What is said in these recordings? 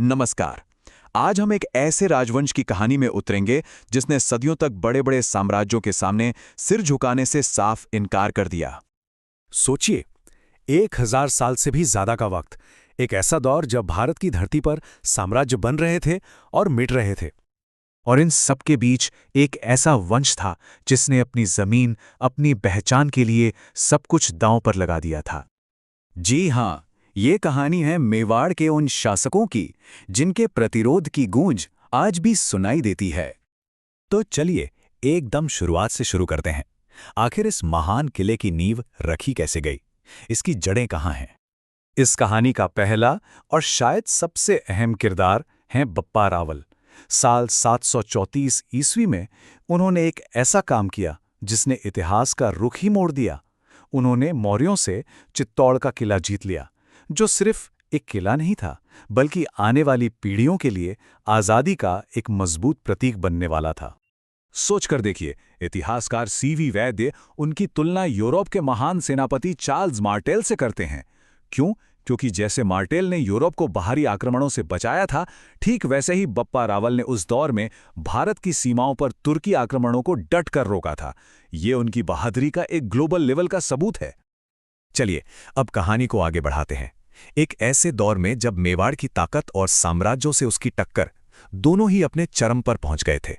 नमस्कार। आज हम एक ऐसे राजवंश की कहानी में उतरेंगे जिसने सदियों तक बड़े बड़े साम्राज्यों के सामने सिर झुकाने से साफ इनकार कर दिया। सोचिए, 1000 साल से भी ज्यादा का वक्त, एक ऐसा दौर जब भारत की धरती पर साम्राज्य बन रहे थे और मिट रहे थे। और इन सब के बीच एक ऐसा वंश था जिसने अपनी जमीन, अपनी पहचान के लिए सब कुछ दांव पर लगा दिया था। जी हाँ, ये कहानी है मेवाड़ के उन शासकों की जिनके प्रतिरोध की गूंज आज भी सुनाई देती है। तो चलिए एकदम शुरुआत से शुरू करते हैं। आखिर इस महान किले की नींव रखी कैसे गई? इसकी जड़ें कहाँ हैं? इस कहानी का पहला और शायद सबसे अहम किरदार हैं बप्पा रावल। साल 734 ईस्वी में उन्होंने एक ऐसा काम किया जिसने इतिहास का रुख ही मोड़ दिया। उन्होंने मौर्यों से चित्तौड़ का किला जीत लिया, जो सिर्फ एक किला नहीं था बल्कि आने वाली पीढ़ियों के लिए आज़ादी का एक मजबूत प्रतीक बनने वाला था। सोचकर देखिए, इतिहासकार सीवी वैद्य उनकी तुलना यूरोप के महान सेनापति चार्ल्स मार्टेल से करते हैं। क्यों? क्योंकि जैसे मार्टेल ने यूरोप को बाहरी आक्रमणों से बचाया था, ठीक वैसे ही बप्पा रावल ने उस दौर में भारत की सीमाओं पर तुर्की आक्रमणों को डट कर रोका था। ये उनकी बहादुरी का एक ग्लोबल लेवल का सबूत है। चलिए अब कहानी को आगे बढ़ाते हैं। एक ऐसे दौर में जब मेवाड़ की ताकत और साम्राज्यों से उसकी टक्कर दोनों ही अपने चरम पर पहुंच गए थे।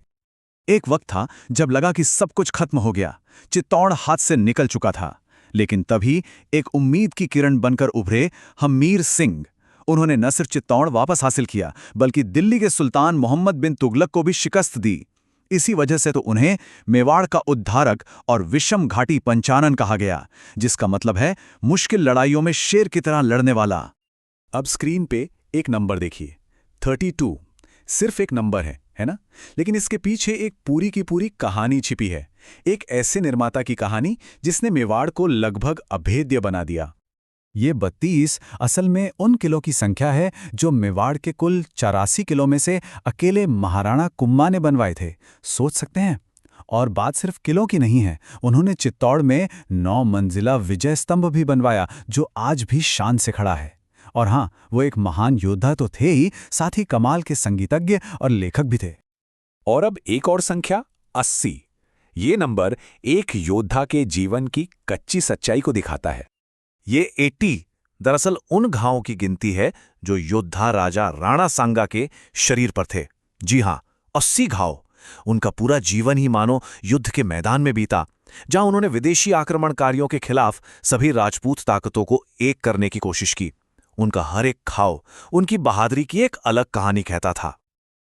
एक वक्त था जब लगा कि सब कुछ खत्म हो गया, चित्तौड़ हाथ से निकल चुका था। लेकिन तभी एक उम्मीद की किरण बनकर उभरे हमीर सिंह। उन्होंने न सिर्फ चित्तौड़ वापस हासिल किया बल्कि दिल्ली के सुल्तान मोहम्मद बिन तुगलक को भी शिकस्त दी। इसी वजह से तो उन्हें मेवाड़ का उद्धारक और विषम घाटी पंचानन कहा गया, जिसका मतलब है मुश्किल लड़ाइयों में शेर की तरह लड़ने वाला। अब स्क्रीन पे एक नंबर देखिए, 32। सिर्फ एक नंबर है ना? लेकिन इसके पीछे एक पूरी की पूरी कहानी छिपी है। एक ऐसे निर्माता की कहानी जिसने मेवाड़ को लगभग अभेद्य बना दिया। ये 32 असल में उन किलों की संख्या है जो मेवाड़ के कुल 84 किलों में से अकेले महाराणा कुम्मा ने बनवाए थे। सोच सकते हैं? और बात सिर्फ किलों की नहीं है, उन्होंने चित्तौड़ में 9 मंजिला विजय स्तंभ भी बनवाया जो आज भी शान से खड़ा है। और हाँ, वो एक महान योद्धा तो थे ही, साथ ही कमाल के संगीतज्ञ और लेखक भी थे। और अब एक और संख्या, 80। ये नंबर एक योद्धा के जीवन की कच्ची सच्चाई को दिखाता है। ये 80 दरअसल उन घावों की गिनती है जो योद्धा राजा राणा सांगा के शरीर पर थे। जी हाँ, 80 घाव। उनका पूरा जीवन ही मानो युद्ध के मैदान में बीता, जहां उन्होंने विदेशी आक्रमणकारियों के खिलाफ सभी राजपूत ताकतों को एक करने की कोशिश की। उनका हर एक घाव उनकी बहादुरी की एक अलग कहानी कहता था।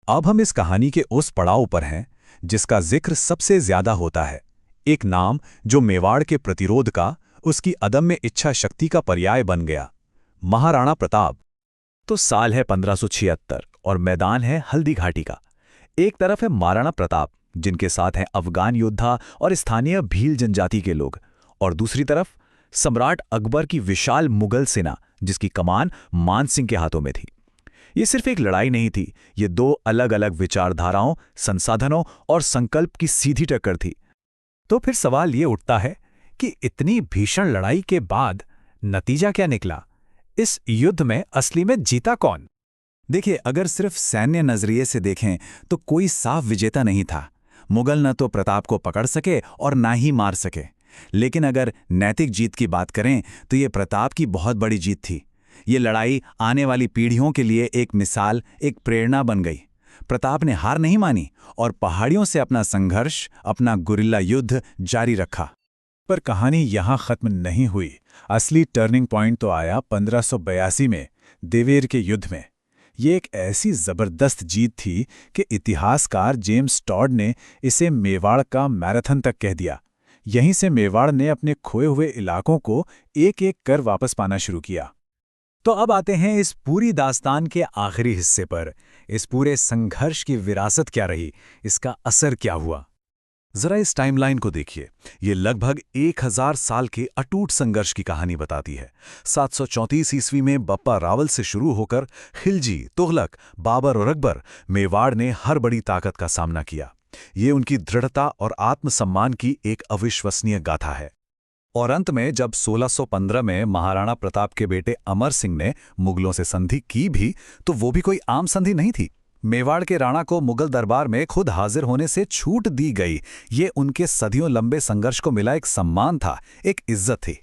अब हम इस कहानी के उस पड़ाव पर हैं जिसका जिक्र सबसे ज्यादा होता है। एक नाम जो मेवाड़ के प्रतिरोध का, उसकी अदम्य इच्छा शक्ति का पर्याय बन गया, महाराणा प्रताप। तो साल है 1576 और मैदान है हल्दी घाटी का। एक तरफ है महाराणा प्रताप, जिनके साथ हैं अफगान योद्धा और स्थानीय भील जनजाति के लोग, और दूसरी तरफ सम्राट अकबर की विशाल मुगल सेना जिसकी कमान मान सिंह के हाथों में थी। ये सिर्फ एक लड़ाई नहीं थी, ये दो अलग अलग विचारधाराओं, संसाधनों और संकल्प की सीधी टक्कर थी। तो फिर सवाल ये उठता है कि इतनी भीषण लड़ाई के बाद नतीजा क्या निकला? इस युद्ध में असली में जीता कौन? देखिए, अगर सिर्फ सैन्य नजरिए से देखें तो कोई साफ विजेता नहीं था। मुगल न तो प्रताप को पकड़ सके और ना ही मार सके। लेकिन अगर नैतिक जीत की बात करें तो ये प्रताप की बहुत बड़ी जीत थी। ये लड़ाई आने वाली पीढ़ियों के लिए एक मिसाल, एक प्रेरणा बन गई। प्रताप ने हार नहीं मानी और पहाड़ियों से अपना संघर्ष, अपना गुरिल्ला युद्ध जारी रखा। पर कहानी यहाँ खत्म नहीं हुई। असली टर्निंग पॉइंट तो आया 1582 में, देवेर के युद्ध में। ये एक ऐसी जबरदस्त जीत थी कि इतिहासकार जेम्स टॉड ने इसे मेवाड़ का मैराथन तक कह दिया। यहीं से मेवाड़ ने अपने खोए हुए इलाकों को एक एक कर वापस पाना शुरू किया। तो अब आते हैं इस पूरी दास्तान के आखिरी हिस्से पर। इस पूरे संघर्ष की विरासत क्या रही, इसका असर क्या हुआ? जरा इस टाइमलाइन को देखिए। ये लगभग 1000 साल के अटूट संघर्ष की कहानी बताती है। 734 ईस्वी में बप्पा रावल से शुरू होकर खिलजी, तुगलक, बाबर और अकबर, मेवाड़ ने हर बड़ी ताकत का सामना किया। ये उनकी दृढ़ता और आत्मसम्मान की एक अविश्वसनीय गाथा है। और अंत में जब 1615 में महाराणा प्रताप के बेटे अमर सिंह ने मुगलों से संधि की भी, तो वो भी कोई आम संधि नहीं थी। मेवाड़ के राणा को मुगल दरबार में खुद हाजिर होने से छूट दी गई। ये उनके सदियों लंबे संघर्ष को मिला एक सम्मान था, एक इज्जत थी।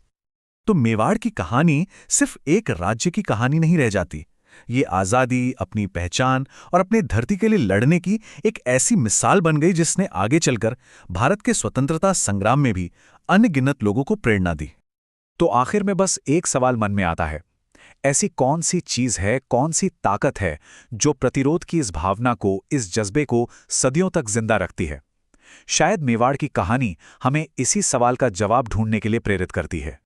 तो मेवाड़ की कहानी सिर्फ एक राज्य की कहानी नहीं रह जाती। ये आज़ादी, अपनी पहचान और अपने धरती के लिए लड़ने की एक ऐसी मिसाल बन गई जिसने आगे चलकर भारत के स्वतंत्रता संग्राम में भी अनगिनत लोगों को प्रेरणा दी। तो आखिर में बस एक सवाल मन में आता है, ऐसी कौन सी चीज है, कौन सी ताकत है जो प्रतिरोध की इस भावना को, इस जज्बे को सदियों तक जिंदा रखती है? शायद मेवाड़ की कहानी हमें इसी सवाल का जवाब ढूंढने के लिए प्रेरित करती है।